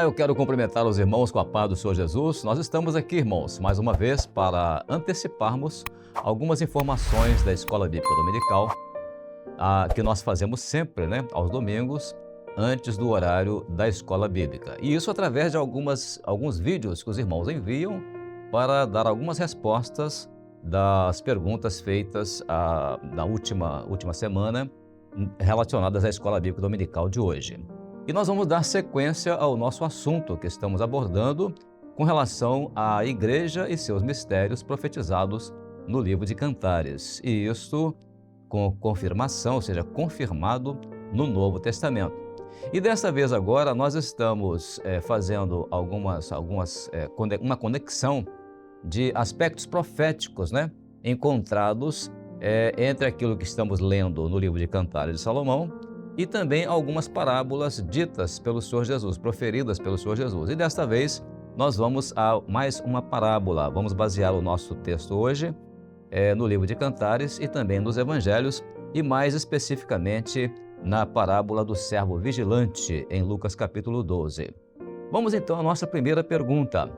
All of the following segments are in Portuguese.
eu quero cumprimentar os irmãos com a paz do Senhor Jesus. Nós estamos aqui, irmãos, mais uma vez para anteciparmos algumas informações da Escola Bíblica Dominical, que nós fazemos sempre, aos domingos, antes do horário da Escola Bíblica. E isso através de alguns vídeos que os irmãos enviam para dar algumas respostas das perguntas feitas na última semana relacionadas à Escola Bíblica Dominical de hoje. E nós vamos dar sequência ao nosso assunto que estamos abordando com relação à igreja e seus mistérios profetizados no livro de Cantares. E isso com confirmação, ou seja, confirmado no Novo Testamento. E desta vez agora nós estamos fazendo uma conexão de aspectos proféticos, encontrados entre aquilo que estamos lendo no livro de Cantares de Salomão e também algumas parábolas ditas pelo Senhor Jesus, proferidas pelo Senhor Jesus. E desta vez nós vamos a mais uma parábola. Vamos basear o nosso texto hoje no livro de Cantares e também nos Evangelhos e mais especificamente na parábola do servo vigilante em Lucas capítulo 12. Vamos então à nossa primeira pergunta.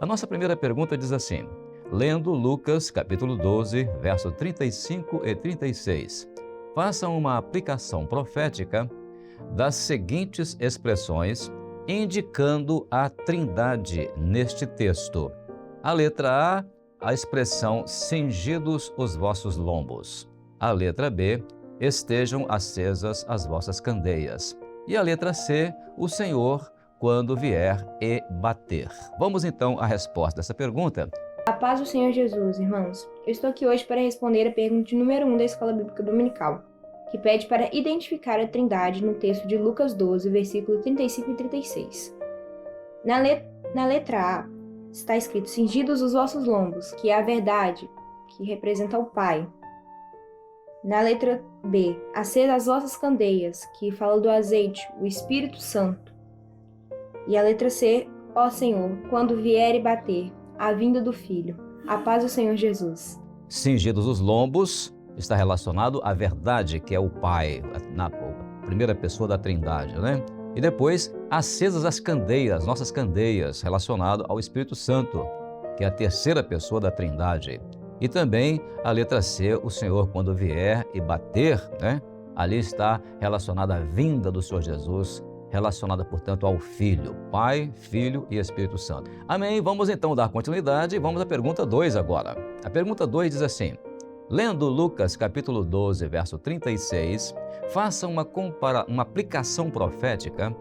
A nossa primeira pergunta diz assim, lendo Lucas capítulo 12, verso 35 e 36. Faça uma aplicação profética das seguintes expressões, indicando a Trindade neste texto. A letra A expressão cingidos os vossos lombos. A letra B, estejam acesas as vossas candeias. E a letra C, o Senhor quando vier e bater. Vamos então à resposta dessa pergunta. A paz do Senhor Jesus, irmãos. Eu estou aqui hoje para responder a pergunta número 1 da Escola Bíblica Dominical, que pede para identificar a Trindade no texto de Lucas 12, versículo 35 e 36. Na letra A, está escrito cingidos os vossos lombos, que é a verdade, que representa o Pai. Na letra B, acesa as vossas candeias, que fala do azeite, o Espírito Santo. E a letra C, ó Senhor, quando vier e bater, a vinda do Filho, a paz do Senhor Jesus. Cingidos os lombos está relacionado à verdade, que é o Pai, na primeira pessoa da Trindade, E depois, acesas as candeias, nossas candeias, relacionado ao Espírito Santo, que é a terceira pessoa da Trindade. E também a letra C, o Senhor quando vier e bater, Ali está relacionada à vinda do Senhor Jesus, relacionada, portanto, ao Filho, Pai, Filho e Espírito Santo. Amém? Vamos então dar continuidade e vamos à pergunta 2 agora. A pergunta 2 diz assim, lendo Lucas capítulo 12, verso 36, faça uma aplicação profética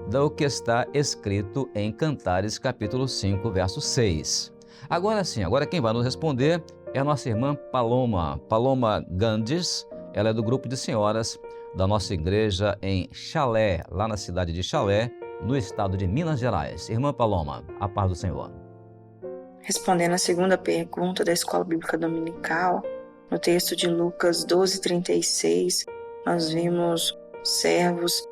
do que está escrito em Cantares capítulo 5, verso 6. Agora sim, quem vai nos responder é a nossa irmã Paloma Gandes. Ela é do grupo de senhoras da nossa igreja em Chalé, lá na cidade de Chalé, no estado de Minas Gerais. Irmã Paloma, a paz do Senhor. Respondendo à segunda pergunta da Escola Bíblica Dominical, no texto de Lucas 12, 36, nós vimos servos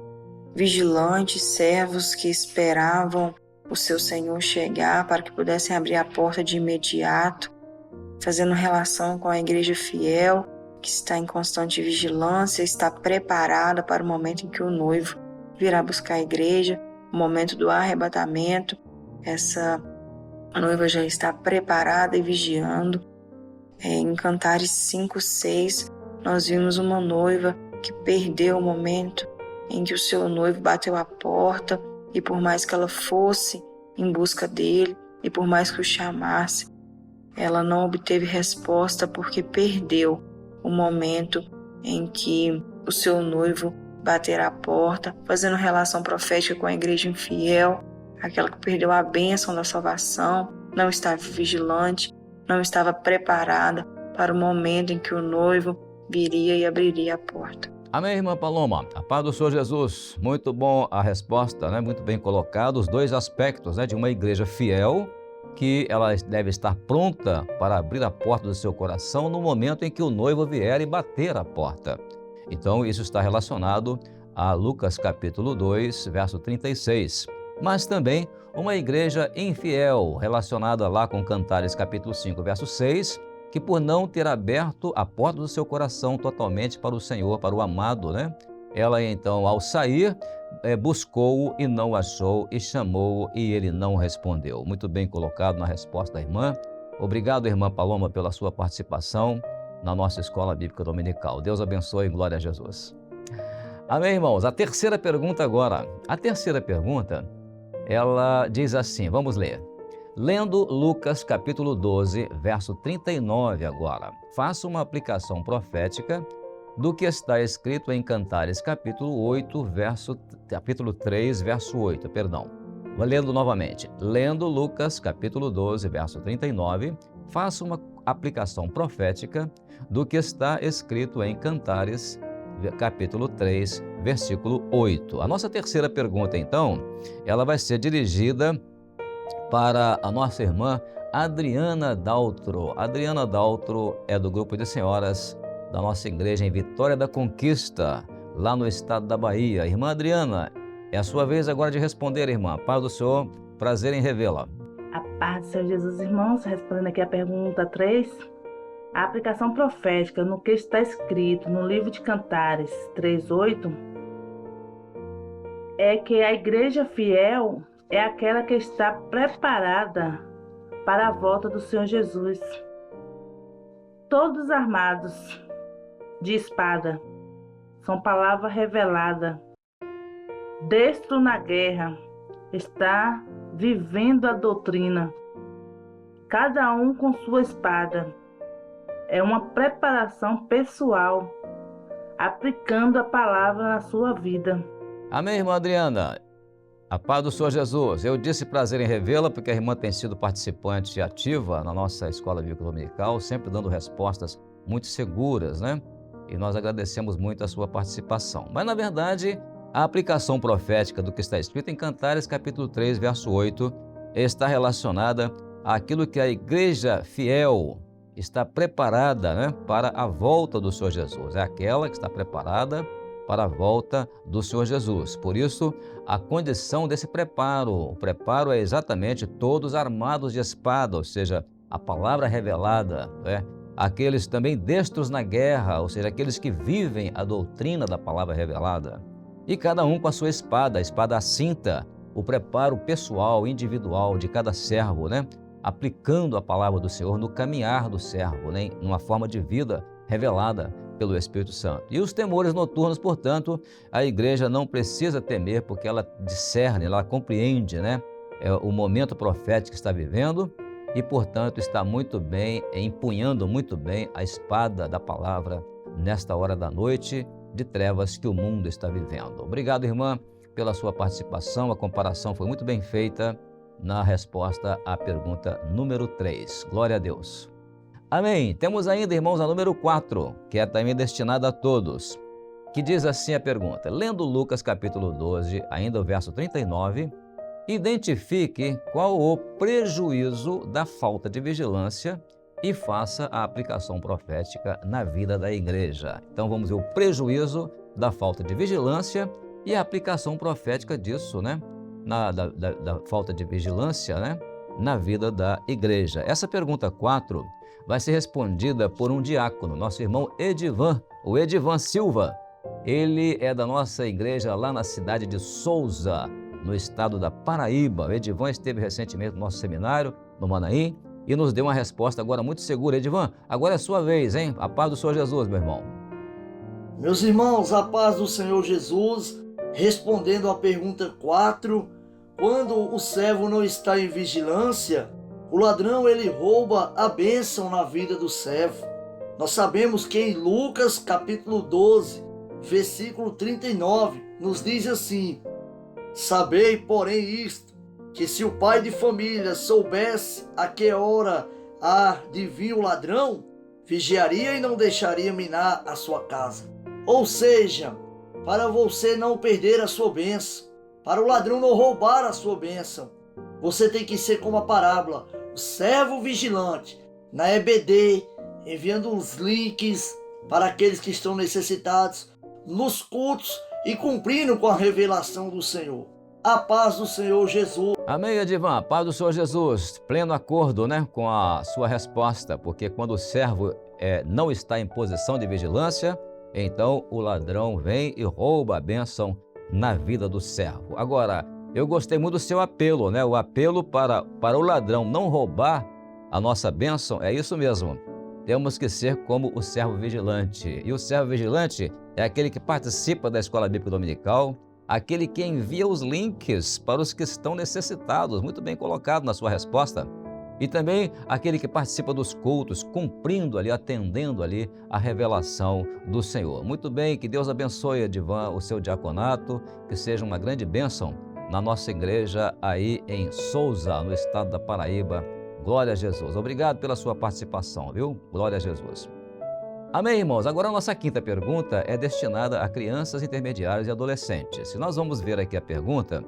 vigilantes, servos que esperavam o seu Senhor chegar para que pudessem abrir a porta de imediato, fazendo relação com a igreja fiel, que está em constante vigilância, está preparada para o momento em que o noivo virá buscar a igreja, o momento do arrebatamento. Essa noiva já está preparada e vigiando. Em Cantares 5, 6, nós vimos uma noiva que perdeu o momento em que o seu noivo bateu a porta e por mais que ela fosse em busca dele e por mais que o chamasse, ela não obteve resposta porque perdeu o momento em que o seu noivo baterá a porta, fazendo relação profética com a igreja infiel, aquela que perdeu a bênção da salvação, não estava vigilante, não estava preparada para o momento em que o noivo viria e abriria a porta. Amém, irmã Paloma. A paz do Senhor Jesus. Muito bom a resposta, Muito bem colocado os dois aspectos, de uma igreja fiel, que ela deve estar pronta para abrir a porta do seu coração no momento em que o noivo vier e bater a porta. Então, isso está relacionado a Lucas capítulo 2, verso 36. Mas também uma igreja infiel, relacionada lá com Cantares capítulo 5, verso 6, que por não ter aberto a porta do seu coração totalmente para o Senhor, para o amado, Ela então, ao sair, buscou-o e não o achou, e chamou-o e ele não respondeu. Muito bem colocado na resposta da irmã. Obrigado, irmã Paloma, pela sua participação na nossa Escola Bíblica Dominical. Deus abençoe e glória a Jesus. Amém, irmãos? A terceira pergunta agora. A terceira pergunta, ela diz assim, vamos ler. Lendo Lucas capítulo 12, verso 39 agora. Faça uma aplicação profética do que está escrito em Cantares capítulo 3, verso 8, Vou lendo novamente. Lendo Lucas capítulo 12, verso 39, faça uma aplicação profética do que está escrito em Cantares capítulo 3, versículo 8. A nossa terceira pergunta, então, ela vai ser dirigida para a nossa irmã Adriana Daltro. Adriana Daltro é do grupo de senhoras da nossa igreja em Vitória da Conquista, lá no estado da Bahia. Irmã Adriana, é a sua vez agora de responder, irmã. Paz do Senhor, prazer em revê-la. A paz do Senhor Jesus, irmãos, respondendo aqui a pergunta 3. A aplicação profética no que está escrito no livro de Cantares 3:8 é que a igreja fiel é aquela que está preparada para a volta do Senhor Jesus. Todos armados de espada, são palavra revelada. Destro na guerra, está vivendo a doutrina. Cada um com sua espada. É uma preparação pessoal, aplicando a palavra na sua vida. Amém, irmã Adriana. A paz do Senhor Jesus. Eu disse prazer em revê-la, porque a irmã tem sido participante ativa na nossa Escola Bíblica Dominical, sempre dando respostas muito seguras, né? E nós agradecemos muito a sua participação. Mas, na verdade, a aplicação profética do que está escrito em Cantares, capítulo 3, verso 8, está relacionada àquilo que a igreja fiel está preparada, né, para a volta do Senhor Jesus. É aquela que está preparada para a volta do Senhor Jesus. Por isso, a condição desse preparo, o preparo é exatamente todos armados de espada, ou seja, a palavra revelada, né? Aqueles também destros na guerra, ou seja, aqueles que vivem a doutrina da palavra revelada. E cada um com a sua espada, a espada à cinta, o preparo pessoal, individual de cada servo, né? Aplicando a palavra do Senhor no caminhar do servo, né? Numa forma de vida revelada pelo Espírito Santo. E os temores noturnos, portanto, a igreja não precisa temer, porque ela discerne, ela compreende, né? O momento profético que está vivendo e, portanto, está muito bem, empunhando muito bem a espada da palavra nesta hora da noite de trevas que o mundo está vivendo. Obrigado, irmã, pela sua participação. A comparação foi muito bem feita na resposta à pergunta número 3. Glória a Deus. Amém. Temos ainda, irmãos, a número 4, que é também destinada a todos, que diz assim a pergunta. Lendo Lucas capítulo 12, ainda o verso 39, identifique qual o prejuízo da falta de vigilância e faça a aplicação profética na vida da igreja. Então vamos ver o prejuízo da falta de vigilância e a aplicação profética disso, né? Da falta de vigilância, né? Na vida da igreja. Essa pergunta 4 vai ser respondida por um diácono, nosso irmão Edivan, o Edivan Silva. Ele é da nossa igreja lá na cidade de Souza, no estado da Paraíba. O Edivan esteve recentemente no nosso seminário, no Manaim, e nos deu uma resposta agora muito segura. Edivan, agora é sua vez, hein? A paz do Senhor Jesus, meu irmão. Meus irmãos, a paz do Senhor Jesus, respondendo à pergunta 4, quando o servo não está em vigilância, o ladrão ele rouba a bênção na vida do servo. Nós sabemos que em Lucas capítulo 12, versículo 39, nos diz assim: sabei, porém, isto, que se o pai de família soubesse a que hora há de vir o ladrão, vigiaria e não deixaria minar a sua casa. Ou seja, para você não perder a sua bênção, para o ladrão não roubar a sua bênção, você tem que ser como a parábola, o servo vigilante, na EBD, enviando os links para aqueles que estão necessitados, nos cultos e cumprindo com a revelação do Senhor. A paz do Senhor Jesus. Amém, Edivan. A paz do Senhor Jesus. Pleno acordo, né, com a sua resposta, porque quando o servo não está em posição de vigilância, então o ladrão vem e rouba a bênção na vida do servo. Agora, eu gostei muito do seu apelo, né? O apelo para o ladrão não roubar a nossa bênção é isso mesmo. Temos que ser como o servo vigilante. E o servo vigilante é aquele que participa da Escola Bíblica Dominical, aquele que envia os links para os que estão necessitados. Muito bem colocado na sua resposta. E também aquele que participa dos cultos, cumprindo ali, atendendo ali a revelação do Senhor. Muito bem, que Deus abençoe, Edivan, o seu diaconato, que seja uma grande bênção na nossa igreja aí em Souza, no estado da Paraíba. Glória a Jesus. Obrigado pela sua participação, viu? Glória a Jesus. Amém, irmãos? Agora a nossa quinta pergunta é destinada a crianças, intermediários e adolescentes. Se nós vamos ver aqui a pergunta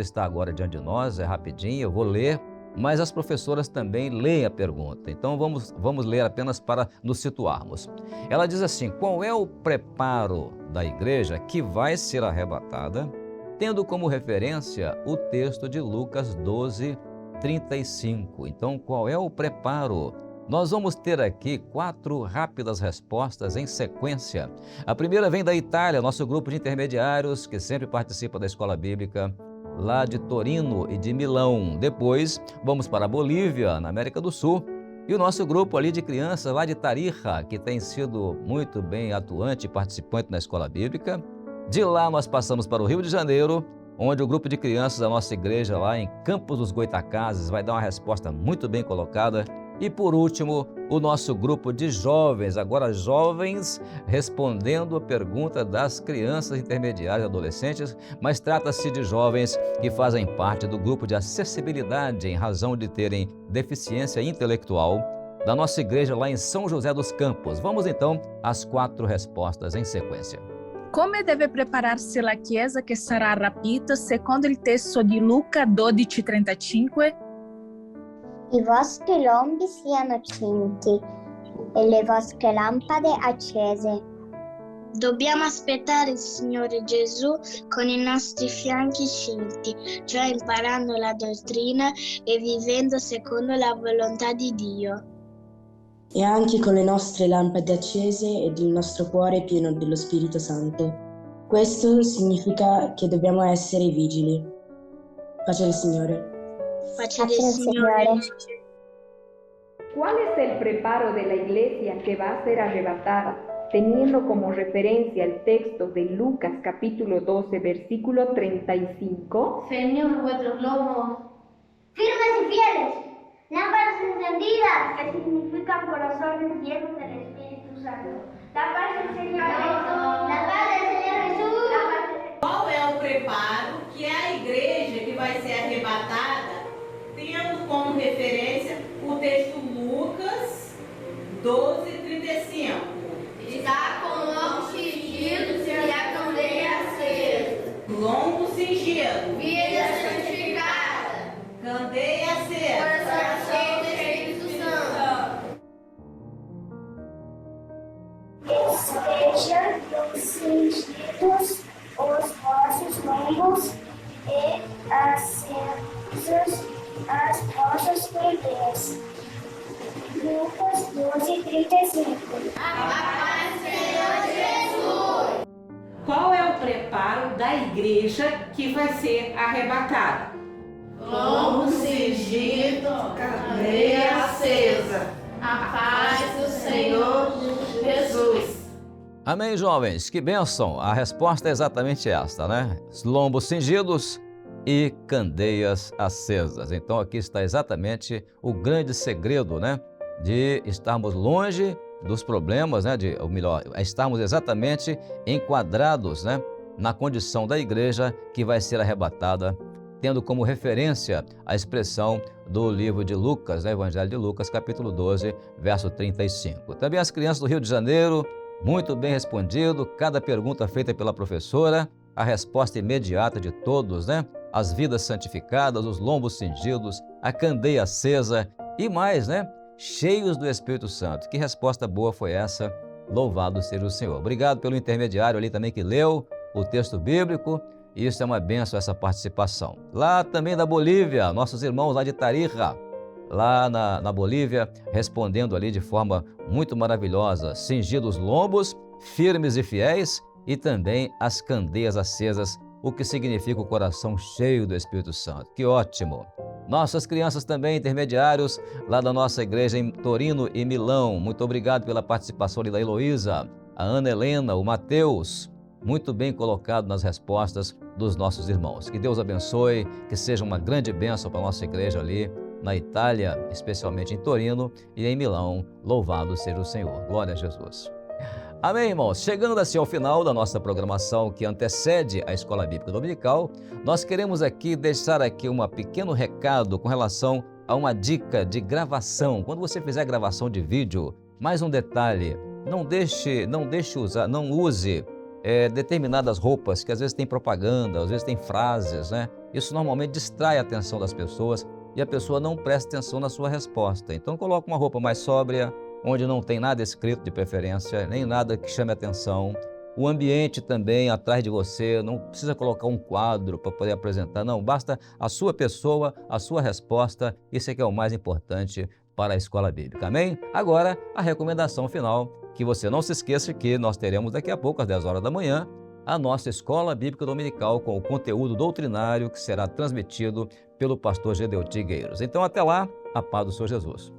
está agora diante de nós, é rapidinho, eu vou ler, mas as professoras também leem a pergunta. Então vamos ler apenas para nos situarmos. Ela diz assim: qual é o preparo da igreja que vai ser arrebatada, tendo como referência o texto de Lucas 12:35. Então, qual é o preparo? Nós vamos ter aqui 4 rápidas respostas em sequência. A primeira vem da Itália, nosso grupo de intermediários, que sempre participa da Escola Bíblica, lá de Torino e de Milão. Depois, vamos para a Bolívia, na América do Sul, e o nosso grupo ali de crianças, lá de Tarija, que tem sido muito bem atuante e participante na Escola Bíblica. De lá, nós passamos para o Rio de Janeiro, onde o grupo de crianças da nossa igreja, lá em Campos dos Goitacazes, vai dar uma resposta muito bem colocada. E por último, o nosso grupo de jovens, agora jovens, respondendo a pergunta das crianças intermediárias e adolescentes, mas trata-se de jovens que fazem parte do grupo de acessibilidade em razão de terem deficiência intelectual da nossa igreja lá em São José dos Campos. Vamos então às 4 respostas em sequência. Come deve prepararsi la Chiesa che sarà rapita secondo il testo di Luca 12:35? I vostri lombi siano cinti e le vostre lampade accese. Dobbiamo aspettare il Signore Gesù con i nostri fianchi cinti, cioè imparando la dottrina e vivendo secondo la volontà di Dio. E anche con le nostre lampade accese ed il nostro cuore pieno dello Spirito Santo. Questo significa che dobbiamo essere vigili. Pace del Signore. Pace del Signore. ¿Cuál es el preparo de la iglesia que va a ser arrebatada, teniendo como referencia el texto de Lucas capítulo 12, versículo 35? Señor, vuestros lomos firmes y fieles, lámparas encendidas, que significan corazones llenos del Espíritu Santo. La paz del Señor Jesús. La paz del Señor Jesús. Qual é o preparo que a igreja que vai ser arrebatada, tendo como referência o texto Lucas 12:35. Está com lombos cingidos e a candeia acesa. Lombo cingido. Vida santificada. Candeia acesa. Coração cheio do Santo. Estejam cingidos os vossos lombos e acesas as vossas candeias. Lucas 12:35. A paz do Senhor Jesus. Qual é o preparo da igreja que vai ser arrebatada? Lombo cingido, candeia acesa. A paz do Senhor Jesus. Amém, jovens? Que bênção! A resposta é exatamente esta, né? Lombos cingidos e candeias acesas. Então aqui está exatamente o grande segredo, né? De estarmos longe dos problemas, né? Ou melhor, estarmos exatamente enquadrados, né? Na condição da igreja que vai ser arrebatada, tendo como referência a expressão do livro de Lucas, né? Evangelho de Lucas, capítulo 12, verso 35. Também as crianças do Rio de Janeiro, muito bem respondido, cada pergunta feita pela professora, a resposta imediata de todos, né? As vidas santificadas, os lombos cingidos, a candeia acesa e mais, né? Cheios do Espírito Santo. Que resposta boa foi essa? Louvado seja o Senhor. Obrigado pelo intermediário ali também que leu o texto bíblico. Isso é uma bênção, essa participação. Lá também da Bolívia, nossos irmãos lá de Tarija, lá na Bolívia, respondendo ali de forma muito maravilhosa, cingidos lombos firmes e fiéis, e também as candeias acesas, o que significa o coração cheio do Espírito Santo. Que ótimo! Nossas crianças também, intermediários, lá da nossa igreja em Torino e Milão. Muito obrigado pela participação da Heloísa, a Ana Helena, o Mateus. Muito bem colocado nas respostas dos nossos irmãos. Que Deus abençoe, que seja uma grande bênção para a nossa igreja ali na Itália, especialmente em Torino e em Milão. Louvado seja o Senhor. Glória a Jesus. Amém, irmãos? Chegando assim ao final da nossa programação que antecede a Escola Bíblica Dominical, nós queremos aqui deixar aqui um pequeno recado com relação a uma dica de gravação. Quando você fizer gravação de vídeo, mais um detalhe, não use determinadas roupas que às vezes tem propaganda, às vezes tem frases, né? Isso normalmente distrai a atenção das pessoas e a pessoa não presta atenção na sua resposta. Então coloque uma roupa mais sóbria, onde não tem nada escrito de preferência, nem nada que chame atenção. O ambiente também atrás de você, não precisa colocar um quadro para poder apresentar, não, basta a sua pessoa, a sua resposta, isso é que é o mais importante para a Escola Bíblica, amém? Agora, a recomendação final, que você não se esqueça que nós teremos daqui a pouco, às 10 horas da manhã, a nossa Escola Bíblica Dominical com o conteúdo doutrinário que será transmitido pelo pastor Gedeuti Gueiros. Então, até lá, a paz do Senhor Jesus.